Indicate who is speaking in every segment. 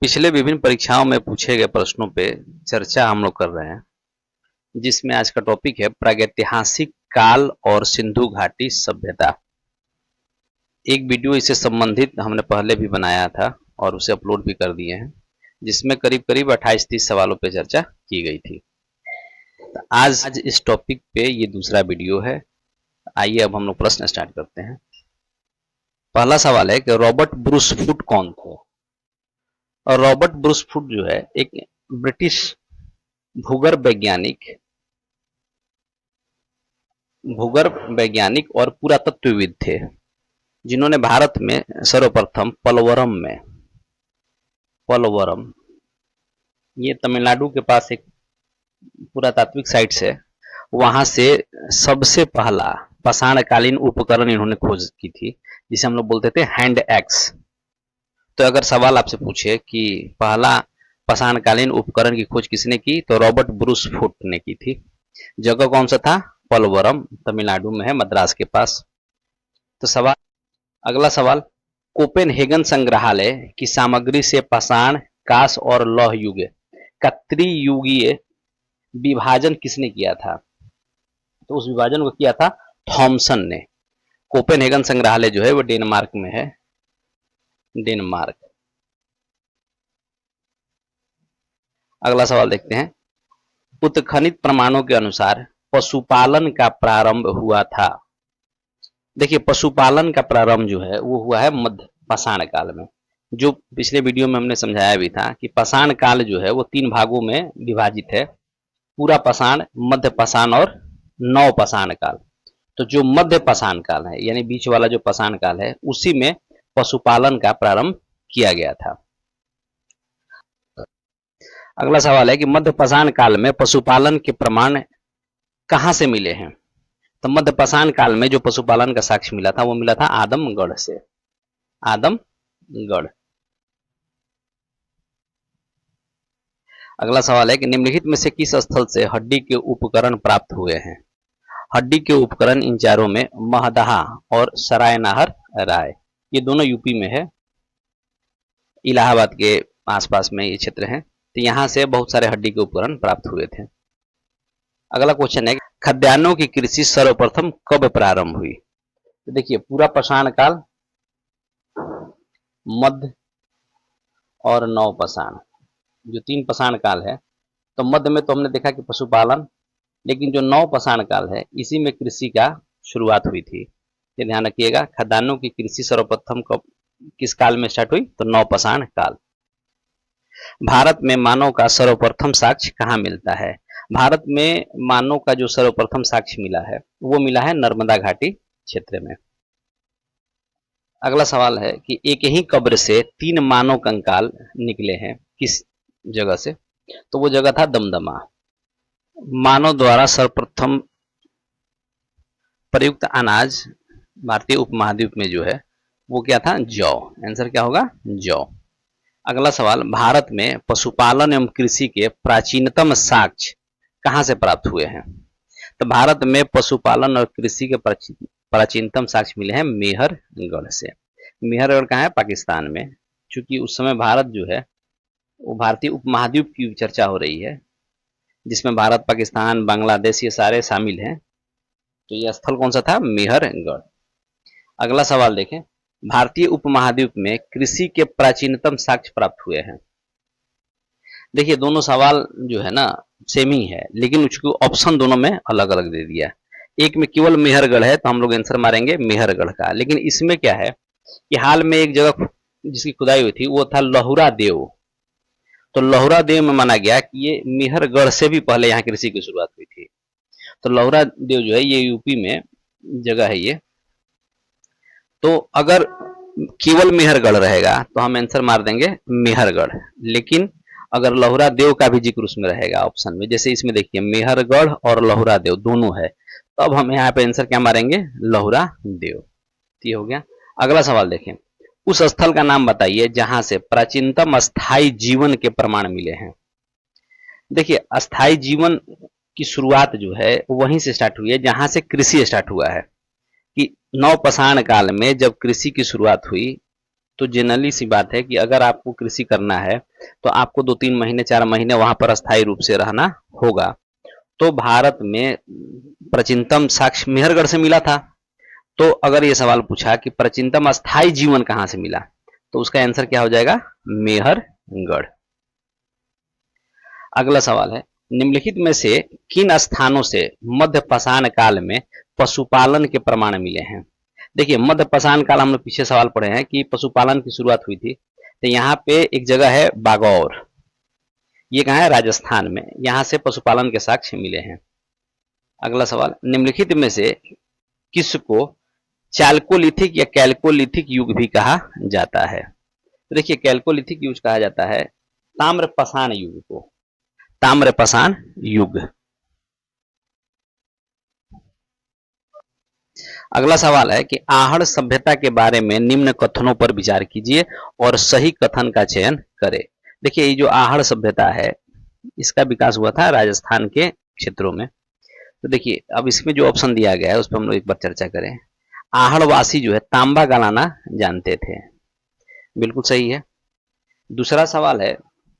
Speaker 1: पिछले विभिन्न परीक्षाओं में पूछे गए प्रश्नों पे चर्चा हम लोग कर रहे हैं, जिसमें आज का टॉपिक है प्रागैतिहासिक काल और सिंधु घाटी सभ्यता। एक वीडियो इससे संबंधित हमने पहले भी बनाया था और उसे अपलोड भी कर दिए हैं, जिसमें करीब करीब 28-30 सवालों पे चर्चा की गई थी। तो आज इस टॉपिक पे ये दूसरा वीडियो है। आइए अब हम लोग प्रश्न स्टार्ट करते हैं। पहला सवाल है कि रॉबर्ट ब्रूस फुट कौन थे? और रॉबर्ट ब्रूस फुट जो है एक ब्रिटिश भूगर्भ वैज्ञानिक और पुरातत्वविद थे, जिन्होंने भारत में सर्वप्रथम पलवरम, ये तमिलनाडु के पास एक पुरातात्विक साइट्स है, वहां से सबसे पहला पाषाणकालीन उपकरण इन्होंने खोज की थी, जिसे हम लोग बोलते थे हैंड एक्स। तो अगर सवाल आपसे पूछे कि पहला पाषाणकालीन उपकरण की खोज किसने की, तो रॉबर्ट ब्रूस फुट ने की थी। जगह कौन सा था? पलवरम, तमिलनाडु में है, मद्रास के पास। तो अगला सवाल, कोपेनहेगन संग्रहालय की सामग्री से पाषाण, कांस्य और लौह युग का त्रियुगीय विभाजन किसने किया था? तो उस विभाजन को किया था थॉमसन ने। कोपेनहेगन संग्रहालय जो है वो डेनमार्क में है, डेनमार्क। अगला सवाल देखते हैं, उत्खनित प्रमाणों के अनुसार पशुपालन का प्रारंभ हुआ था। देखिए, पशुपालन का प्रारंभ जो है वो हुआ है मध्य पाषाण काल में। जो पिछले वीडियो में हमने समझाया भी था कि पाषाण काल जो है वो 3 भागों में विभाजित है, पूरा पाषाण, मध्य पाषाण और नव पाषाण काल। तो जो मध्य पाषाण काल है, यानी बीच वाला जो पाषाण काल है, उसी में पशुपालन का प्रारंभ किया गया था। अगला सवाल है कि मध्य पाषाण काल में पशुपालन के प्रमाण कहां से मिले हैं? तो मध्य पाषाण काल में जो पशुपालन का साक्ष्य मिला था वो मिला था आदमगढ़ से, आदमगढ़। अगला सवाल है कि निम्नलिखित में से किस स्थल से हड्डी के उपकरण प्राप्त हुए हैं? हड्डी के उपकरण इन चारों में महदहा और सरायनाहर राय, ये दोनों यूपी में है, इलाहाबाद के आसपास में ये क्षेत्र है। तो यहां से बहुत सारे हड्डी के उपकरण प्राप्त हुए थे। अगला क्वेश्चन है, खाद्यान्नों की कृषि सर्वप्रथम कब प्रारंभ हुई? तो देखिए, पूरा पाषाण काल, मध्य और नव पाषाण, जो 3 पाषाण काल है, तो मध्य में तो हमने देखा कि पशुपालन, लेकिन जो नव पाषाण काल है इसी में कृषि का शुरुआत हुई थी। ये ध्यान रखिएगा, खाद्यान्नों की कृषि सर्वप्रथम कब, किस काल में स्टार्ट हुई? तो नव पाषाण काल। भारत में मानव का सर्वप्रथम साक्ष्य कहाँ मिलता है? भारत में मानव का जो सर्वप्रथम साक्ष्य मिला है वो मिला है नर्मदा घाटी क्षेत्र में। अगला सवाल है कि एक ही कब्र से 3 मानव कंकाल निकले हैं, किस जगह से? तो वो जगह था दमदमा। मानव द्वारा सर्वप्रथम प्रयुक्त अनाज भारतीय उपमहाद्वीप में जो है वो क्या था? जौ। आंसर क्या होगा? जौ। अगला सवाल, भारत में पशुपालन एवं कृषि के प्राचीनतम साक्ष्य कहां से प्राप्त हुए हैं? तो भारत में पशुपालन और कृषि के प्राचीनतम साक्ष्य मिले हैं मेहरगढ़ से। मेहरगढ़ कहाँ है? पाकिस्तान में। चूंकि उस समय भारत जो है वो भारतीय उपमहाद्वीप की चर्चा हो रही है, जिसमें भारत, पाकिस्तान, बांग्लादेश ये सारे शामिल हैं। तो यह स्थल कौन सा था? मेहरगढ़। अगला सवाल देखें, भारतीय उपमहाद्वीप में कृषि के प्राचीनतम साक्ष्य प्राप्त हुए हैं। देखिए, दोनों सवाल जो है ना सेम ही है, लेकिन उसको ऑप्शन दोनों में अलग अलग दे दिया। एक में केवल मेहरगढ़ है तो हम लोग आंसर मारेंगे मेहरगढ़ का, लेकिन इसमें क्या है कि हाल में एक जगह जिसकी खुदाई हुई थी वो था लहुरा देव। तो लहुरा देव में माना गया कि ये मेहरगढ़ से भी पहले यहाँ कृषि की शुरुआत हुई थी। तो लहुरा देव जो है ये यूपी में जगह है ये। तो अगर केवल मेहरगढ़ रहेगा तो हम आंसर मार देंगे मेहरगढ़, लेकिन अगर लहुरा देव का भी जिक्र उसमें रहेगा ऑप्शन में, जैसे इसमें देखिए मेहरगढ़ और लहुरा देव दोनों है, तो अब हम यहाँ पे आंसर क्या मारेंगे? लहुरा देव। ये हो गया। अगला सवाल देखें, उस स्थल का नाम बताइए जहां से प्राचीनतम अस्थायी जीवन के प्रमाण मिले हैं। देखिए, अस्थायी जीवन की शुरुआत जो है वहीं से स्टार्ट हुई है जहां से कृषि स्टार्ट हुआ है। कि नव पाषाण काल में जब कृषि की शुरुआत हुई तो जनरली सी बात है कि अगर आपको कृषि करना है तो आपको 2-3 महीने 4 महीने वहां पर अस्थायी रूप से रहना होगा। तो भारत में प्राचीनतम साक्ष्य मेहरगढ़ से मिला था। तो अगर ये सवाल पूछा कि प्राचीनतम अस्थायी जीवन कहां से मिला, तो उसका आंसर क्या हो जाएगा? मेहरगढ़। अगला सवाल है, निम्नलिखित में से किन स्थानों से मध्य पाषाण काल में पशुपालन के प्रमाण मिले हैं? देखिए, मध्य पाषाण काल हम लोग पीछे सवाल पढ़े हैं कि पशुपालन की शुरुआत हुई थी। तो यहाँ पे एक जगह है बागौर, ये कहाँ है? राजस्थान में। यहाँ से पशुपालन के साक्ष्य मिले हैं। अगला सवाल, निम्नलिखित में से किसको चाल्कोलिथिक या कैल्कोलिथिक युग भी कहा जाता है? तो देखिए, कैल्कोलिथिक युग कहा जाता है ताम्रपाषाण युग को, ताम्रपाषाण युग। अगला सवाल है कि आहड़ सभ्यता के बारे में निम्न कथनों पर विचार कीजिए और सही कथन का चयन करें। देखिए, ये जो आहड़ सभ्यता है इसका विकास हुआ था राजस्थान के क्षेत्रों में। तो देखिए, अब इसमें जो ऑप्शन दिया गया है उस पर हम लोग एक बार चर्चा करें। आहड़वासी जो है तांबा गलाना जानते थे, बिल्कुल सही है। दूसरा सवाल है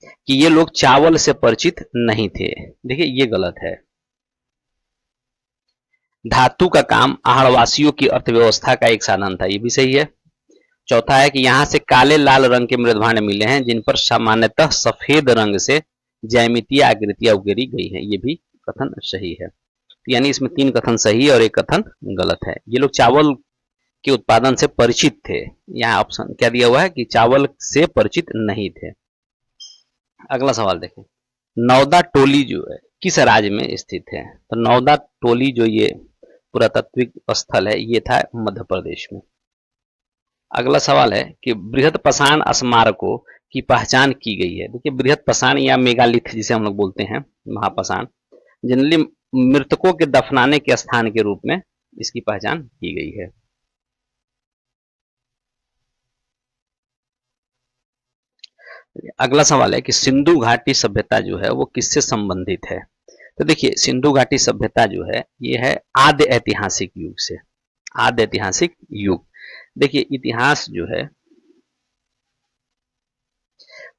Speaker 1: कि ये लोग चावल से परिचित नहीं थे। देखिए, ये गलत है। धातु का काम आहड़वासियों की अर्थव्यवस्था का एक साधन था, ये भी सही है। चौथा है कि यहाँ से काले लाल रंग के मृदभांड मिले हैं जिन पर सामान्यतः सफेद रंग से ज्यामितीय आकृतियां उकेरी गई है, ये भी कथन सही है। यानी इसमें 3 कथन सही और 1 कथन गलत है। ये लोग चावल के उत्पादन से परिचित थे, यहाँ ऑप्शन क्या दिया हुआ है कि चावल से परिचित नहीं थे। अगला सवाल देखें, नौदा टोली जो है किस राज्य में स्थित है? तो नौदा टोली जो ये पुरातात्विक स्थल है ये था मध्य प्रदेश में। अगला सवाल है कि बृहद पाषाण स्मारकों की पहचान की गई है। देखिए, बृहद पाषाण या मेगालिथ जिसे हम लोग बोलते हैं, महापाषाण, जनरली मृतकों के दफनाने के स्थान के रूप में इसकी पहचान की गई है। अगला सवाल है कि सिंधु घाटी सभ्यता जो है वो किससे संबंधित है? तो देखिए, सिंधु घाटी सभ्यता जो है ये है आद्य ऐतिहासिक युग से, आद्य ऐतिहासिक युग। देखिए, इतिहास जो है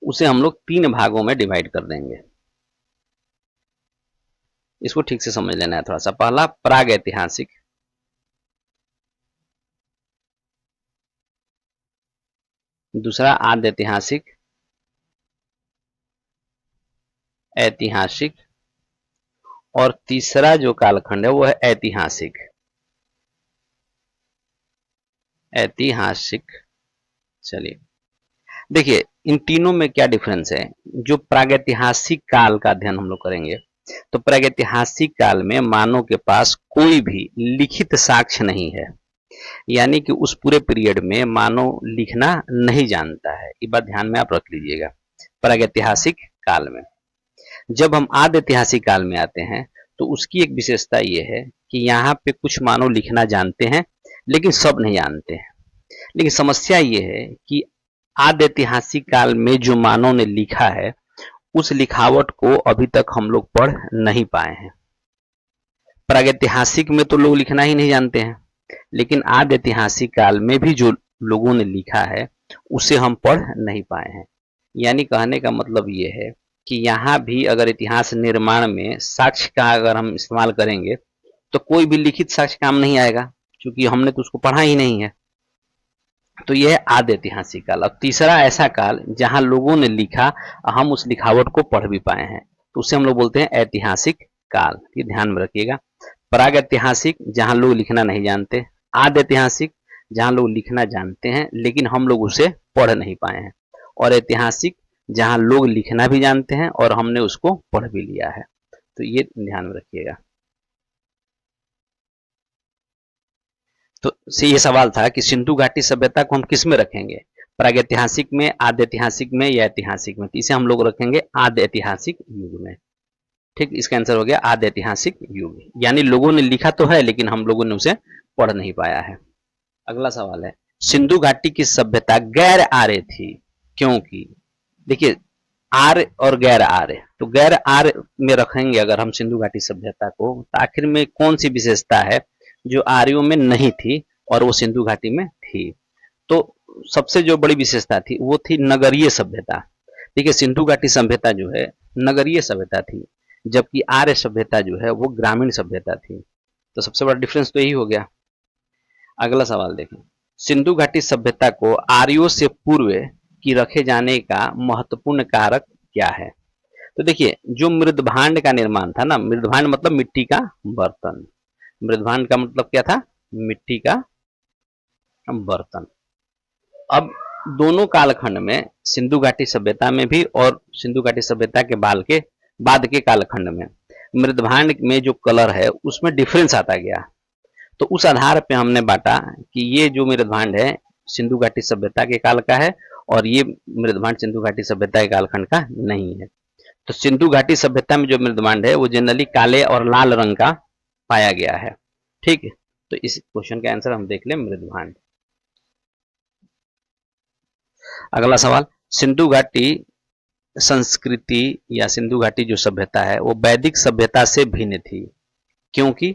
Speaker 1: उसे हम लोग 3 भागों में डिवाइड कर देंगे, इसको ठीक से समझ लेना है थोड़ा सा। पहला प्राग ऐतिहासिक, दूसरा आद्य ऐतिहासिक, ऐतिहासिक, और तीसरा जो कालखंड है वो है ऐतिहासिक। ऐतिहासिक। चलिए देखिए, इन तीनों में क्या डिफरेंस है। जो प्रागैतिहासिक काल का अध्ययन हम लोग करेंगे तो प्रागैतिहासिक काल में मानव के पास कोई भी लिखित साक्ष्य नहीं है, यानी कि उस पूरे पीरियड में मानव लिखना नहीं जानता है। ये बात ध्यान में आप रख लीजिएगा। प्रागैतिहासिक काल में जब हम आद्य ऐतिहासिक काल में आते हैं तो उसकी एक विशेषता ये है कि यहाँ पे कुछ मानव लिखना जानते हैं लेकिन सब नहीं जानते हैं। लेकिन समस्या ये है कि आद्य ऐतिहासिक काल में जो मानव ने लिखा है उस लिखावट को अभी तक हम लोग पढ़ नहीं पाए हैं। प्रागैतिहासिक में तो लोग लिखना ही नहीं जानते हैं, लेकिन आद्य ऐतिहासिक काल में भी जो लोगों ने लिखा है उसे हम पढ़ नहीं पाए हैं। यानी कहने का मतलब ये है कि यहाँ भी अगर इतिहास निर्माण में साक्ष्य का अगर हम इस्तेमाल करेंगे तो कोई भी लिखित साक्ष्य काम नहीं आएगा, क्योंकि हमने तो उसको पढ़ा ही नहीं है। तो यह है आद्य ऐतिहासिक काल। अब तीसरा ऐसा काल जहां लोगों ने लिखा, हम उस लिखावट को पढ़ भी पाए हैं, तो उसे हम लोग बोलते हैं ऐतिहासिक काल। ये ध्यान में रखिएगा। प्राग ऐतिहासिक जहां लोग लिखना नहीं जानते, आद्य ऐतिहासिक जहां लोग लिखना जानते हैं लेकिन हम लोग उसे पढ़ नहीं पाए हैं, और ऐतिहासिक जहां लोग लिखना भी जानते हैं और हमने उसको पढ़ भी लिया है। तो ये ध्यान में रखिएगा। तो से ये सवाल था कि सिंधु घाटी सभ्यता को हम किस में रखेंगे, प्रागैतिहासिक में, आद्य ऐतिहासिक में या ऐतिहासिक में? तो इसे हम लोग रखेंगे आद्य ऐतिहासिक युग में। ठीक, इसका आंसर हो गया आद्य ऐतिहासिक युग। यानी लोगों ने लिखा तो है लेकिन हम लोगों ने उसे पढ़ नहीं पाया है। अगला सवाल है, सिंधु घाटी की सभ्यता गैर आर्य थी क्योंकि? देखिए, आर्य और गैर आर्य, तो गैर आर्य में रखेंगे अगर हम सिंधु घाटी सभ्यता को, तो आखिर में कौन सी विशेषता है जो आर्यों में नहीं थी और वो सिंधु घाटी में थी? तो सबसे जो बड़ी विशेषता थी वो थी नगरीय सभ्यता। ठीक है, सिंधु घाटी सभ्यता जो है नगरीय सभ्यता थी, जबकि आर्य सभ्यता जो है वो ग्रामीण सभ्यता थी। तो सबसे बड़ा डिफरेंस तो यही हो गया। अगला सवाल देखें, सिंधु घाटी सभ्यता को आर्यों से पूर्व की रखे जाने का महत्वपूर्ण कारक क्या है? तो देखिए, जो मृदभांड का निर्माण था ना, मृदभांड मतलब मिट्टी का बर्तन, मृदभांड का मतलब क्या था? मिट्टी का बर्तन। अब दोनों कालखंड में, सिंधु घाटी सभ्यता में भी और सिंधु घाटी सभ्यता के बाद के कालखंड में, मृदभांड में जो कलर है उसमें डिफरेंस आता गया। तो उस आधार पे हमने बांटा कि ये जो मृदभांड है सिंधु घाटी सभ्यता के काल का है और ये मृदभांड सिंधु घाटी सभ्यता के कालखंड का नहीं है। तो सिंधु घाटी सभ्यता में जो मृदभांड है वो जनरली काले और लाल रंग का पाया गया है। ठीक है, तो इस क्वेश्चन का आंसर हम देख लें मृदभांड। अगला सवाल, सिंधु घाटी संस्कृति या सिंधु घाटी जो सभ्यता है वो वैदिक सभ्यता से भिन्न थी। क्योंकि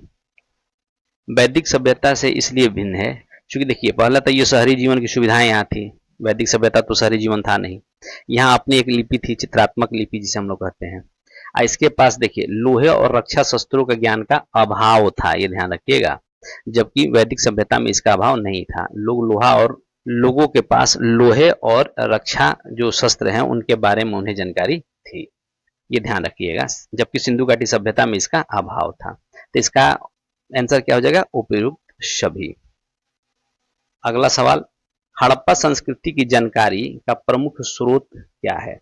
Speaker 1: वैदिक सभ्यता से इसलिए भिन्न है क्योंकि देखिए, पहला तो ये शहरी जीवन की सुविधाएं यहाँ थी, वैदिक सभ्यता तो शहरी जीवन था नहीं। यहाँ अपनी एक लिपि थी, चित्रात्मक लिपि जिसे हम लोग कहते हैं। इसके पास देखिए लोहे और रक्षा शस्त्रों का ज्ञान का अभाव था, ये ध्यान रखिएगा, जबकि वैदिक सभ्यता में इसका अभाव नहीं था। लोगों के पास लोहे और रक्षा जो शस्त्र हैं उनके बारे में उन्हें जानकारी थी, ये ध्यान रखिएगा, जबकि सिंधु घाटी सभ्यता में इसका अभाव था। तो इसका आंसर क्या हो जाएगा? उपयुक्त सभी। अगला सवाल, हड़प्पा संस्कृति की जानकारी का प्रमुख स्रोत क्या है?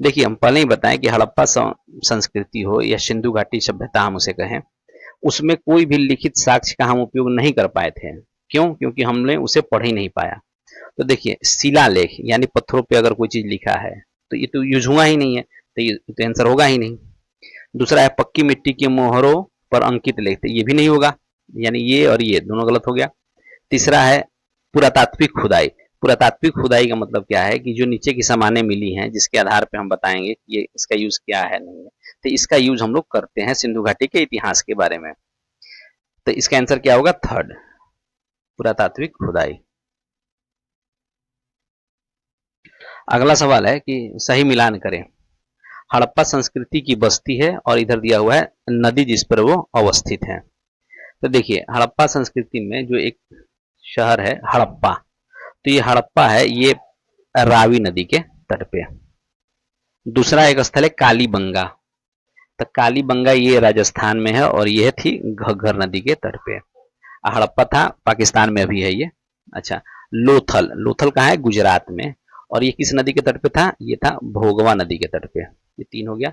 Speaker 1: देखिए, हम पहले ही बताएं कि हड़प्पा संस्कृति हो या सिंधु घाटी सभ्यता हम उसे कहें, उसमें कोई भी लिखित साक्ष्य का हम उपयोग नहीं कर पाए थे। क्यों? क्योंकि हमने उसे पढ़ ही नहीं पाया। तो देखिए, शिलालेख यानी पत्थरों पे अगर कोई चीज लिखा है तो ये तो यूज हुआ ही नहीं है, तो ये तो आंसर होगा ही नहीं। दूसरा है पक्की मिट्टी के मोहरों पर अंकित लेख, ये भी नहीं होगा, यानी ये और ये दोनों गलत हो गया। तीसरा है पुरातात्विक खुदाई। पुरातात्विक खुदाई का मतलब क्या है कि जो नीचे की सामानें मिली हैं जिसके आधार पे हम बताएंगे कि ये इसका यूज क्या है नहीं है, तो इसका यूज हम लोग करते हैं सिंधु घाटी के इतिहास के बारे में। तो इसका आंसर क्या होगा? थर्ड, पुरातात्विक खुदाई। अगला सवाल है कि सही मिलान करें। हड़प्पा संस्कृति की बस्ती है और इधर दिया हुआ है नदी जिस पर वो अवस्थित है। तो देखिए, हड़प्पा संस्कृति में जो एक शहर है हड़प्पा, तो ये हड़प्पा है, ये रावी नदी के तट पे। दूसरा एक स्थल है कालीबंगा, तो कालीबंगा ये राजस्थान में है और ये थी घग्गर नदी के तट पे। हड़प्पा था पाकिस्तान में अभी है ये। अच्छा, लोथल, लोथल कहाँ है? गुजरात में, और ये किस नदी के तट पे था? ये था भोगवा नदी के तट पे। ये तीन हो गया।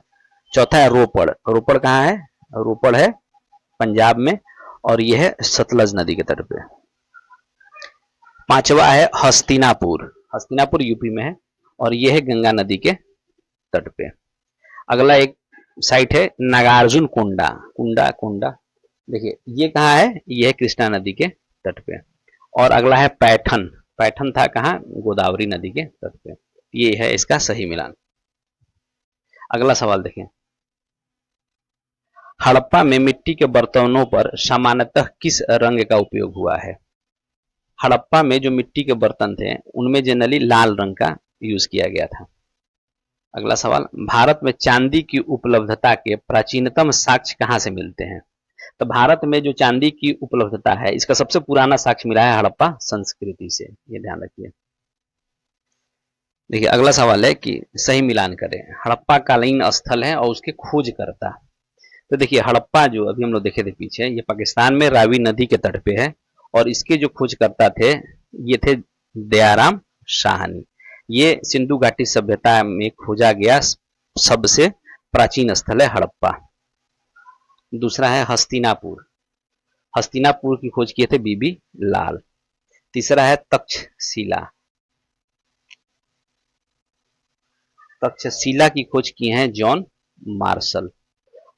Speaker 1: चौथा है रोपड़, रोपड़ कहाँ है? रोपड़ है पंजाब में और ये है सतलज नदी के तट पे। पांचवा है हस्तिनापुर, हस्तिनापुर यूपी में है और ये है गंगा नदी के तट पे। अगला एक साइट है नागार्जुन कोंडा, कुंडा कोंडा, देखिए ये कहाँ है? ये है कृष्णा नदी के तट पे। और अगला है पैठन, पैठन था कहाँ? गोदावरी नदी के तट पे। ये है इसका सही मिलान। अगला सवाल देखें, हड़प्पा में मिट्टी के बर्तनों पर सामान्यतः किस रंग का उपयोग हुआ है? हड़प्पा में जो मिट्टी के बर्तन थे उनमें जनरली लाल रंग का यूज किया गया था। अगला सवाल, भारत में चांदी की उपलब्धता के प्राचीनतम साक्ष्य कहाँ से मिलते हैं? तो भारत में जो चांदी की उपलब्धता है इसका सबसे पुराना साक्ष्य मिला है हड़प्पा संस्कृति से, ये ध्यान रखिए। देखिए, अगला सवाल है कि सही मिलान करें। हड़प्पा कालीन स्थल है और उसके खोजकर्ता। तो देखिए, हड़प्पा जो अभी हम लोग देखे थे पीछे, ये पाकिस्तान में रावी नदी के तट पे है और इसके जो खोजकर्ता थे ये थे दयाराम साहनी। ये सिंधु घाटी सभ्यता में खोजा गया सबसे प्राचीन स्थल है हड़प्पा। दूसरा है हस्तिनापुर, हस्तिनापुर की खोज किए थे बीबी लाल। तीसरा है तक्षशिला, तक्षशिला की खोज की है जॉन मार्शल।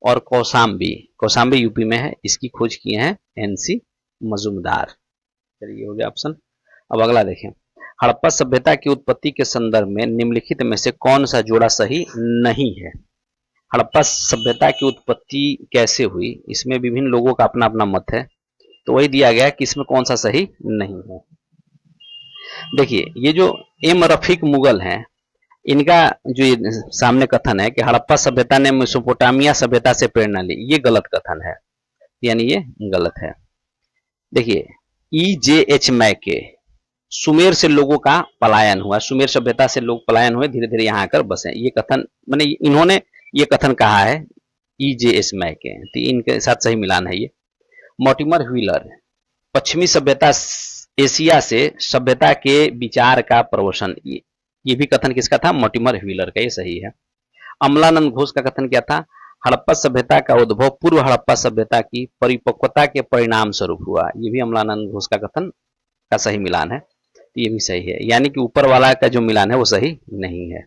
Speaker 1: और कौसाम्बी, कौसाम्बी यूपी में है, इसकी खोज किए हैं एनसी मजुमदार। चलिए, हो गया ऑप्शन। अब अगला देखें, हड़प्पा सभ्यता की उत्पत्ति के संदर्भ में निम्नलिखित में से कौन सा जोड़ा सही नहीं है? हड़प्पा सभ्यता की उत्पत्ति कैसे हुई, इसमें विभिन्न लोगों का अपना अपना मत है, तो वही दिया गया कि इसमें कौन सा सही नहीं है। देखिए ये जो एम रफीक मुगल हैं, इनका जो ये सामने कथन है कि हड़प्पा सभ्यता ने मेसोपोटामिया सभ्यता से प्रेरणा ली, ये गलत कथन है, यानी ये गलत है। देखिए EJH मैके, सुमेर से लोगों का पलायन हुआ, सुमेर सभ्यता से लोग पलायन हुए, धीरे धीरे यहाँ आकर बसे, ये कथन मैंने इन्होंने ये कथन कहा है EJS मैके, तो इनके साथ सही मिलान है ये। मॉर्टिमर व्हीलर, पश्चिमी सभ्यता एशिया से सभ्यता के विचार का प्रवचन, ये भी कथन किसका था? मॉर्टिमर व्हीलर का, ये सही है। अमलानंद घोष का कथन क्या था? हड़प्पा सभ्यता का उद्भव पूर्व हड़प्पा सभ्यता की परिपक्वता के परिणाम स्वरूप हुआ, ये भी अमलानंद घोष का कथन का सही मिलान है, तो ये भी सही है, यानी कि ऊपर वाला का जो मिलान है वो सही नहीं है।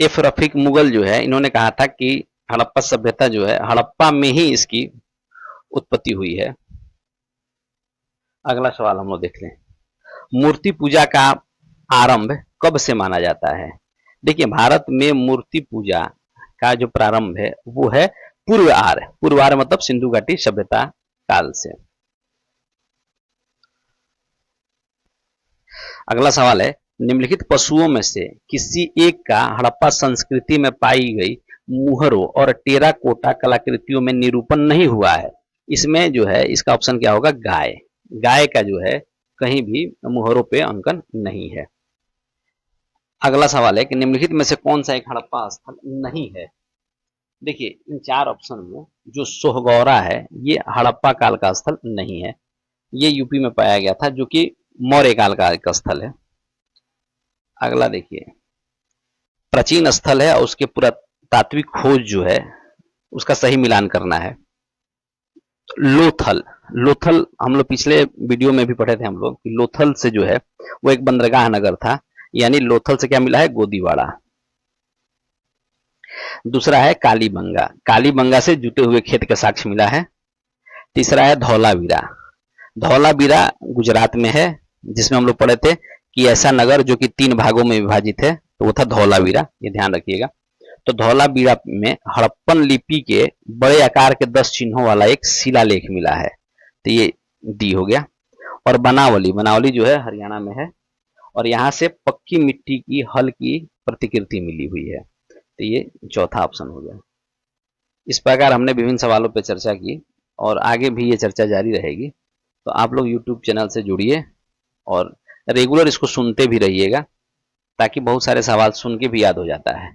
Speaker 1: एफ रफीक मुगल जो है, इन्होंने कहा था कि हड़प्पा सभ्यता जो है हड़प्पा में ही इसकी उत्पत्ति हुई है। अगला सवाल हम लोग देख लें, मूर्ति पूजा का आरंभ कब से माना जाता है? देखिए भारत में मूर्ति पूजा का जो प्रारंभ है वो है पूर्व आर्य, पूर्व आर्य मतलब सिंधु घाटी सभ्यता काल से। अगला सवाल है, निम्नलिखित पशुओं में से किसी एक का हड़प्पा संस्कृति में पाई गई मुहरों और टेराकोटा कलाकृतियों में निरूपण नहीं हुआ है? इसमें जो है इसका ऑप्शन क्या होगा? गाय। गाय का जो है कहीं भी मुहरों पे अंकन नहीं है। अगला सवाल है कि निम्नलिखित में से कौन सा एक हड़प्पा स्थल नहीं है? देखिए इन चार ऑप्शन में जो सोहगौरा है ये हड़प्पा काल का स्थल नहीं है, ये यूपी में पाया गया था, जो कि मौर्य काल का एक स्थल है। अगला देखिए, प्राचीन स्थल है और उसके पुरातात्विक खोज जो है उसका सही मिलान करना है। लोथल, लोथल हम लोग पिछले वीडियो में भी पढ़े थे हम लोग कि लोथल से जो है वो एक बंदरगाह नगर था, यानी लोथल से क्या मिला है? गोदीवाड़ा। दूसरा है कालीबंगा, कालीबंगा से जुटे हुए खेत का साक्ष्य मिला है। तीसरा है धौलावीरा, धौलावीरा गुजरात में है, जिसमें हम लोग पढ़े थे कि ऐसा नगर जो कि 3 भागों में विभाजित है, तो वो था धौलावीरा, ये ध्यान रखिएगा। तो धौलावीरा में हड़प्पन लिपि के बड़े आकार के 10 चिन्हों वाला एक शिलालेख मिला है, तो ये डी हो गया। और बनावली, बनावली जो है हरियाणा में है, और यहाँ से पक्की मिट्टी की हल की प्रतिकृति मिली हुई है, तो ये चौथा ऑप्शन हो गया। इस प्रकार हमने विभिन्न सवालों पर चर्चा की और आगे भी ये चर्चा जारी रहेगी, तो आप लोग YouTube चैनल से जुड़िए और रेगुलर इसको सुनते भी रहिएगा, ताकि बहुत सारे सवाल सुन के भी याद हो जाता है।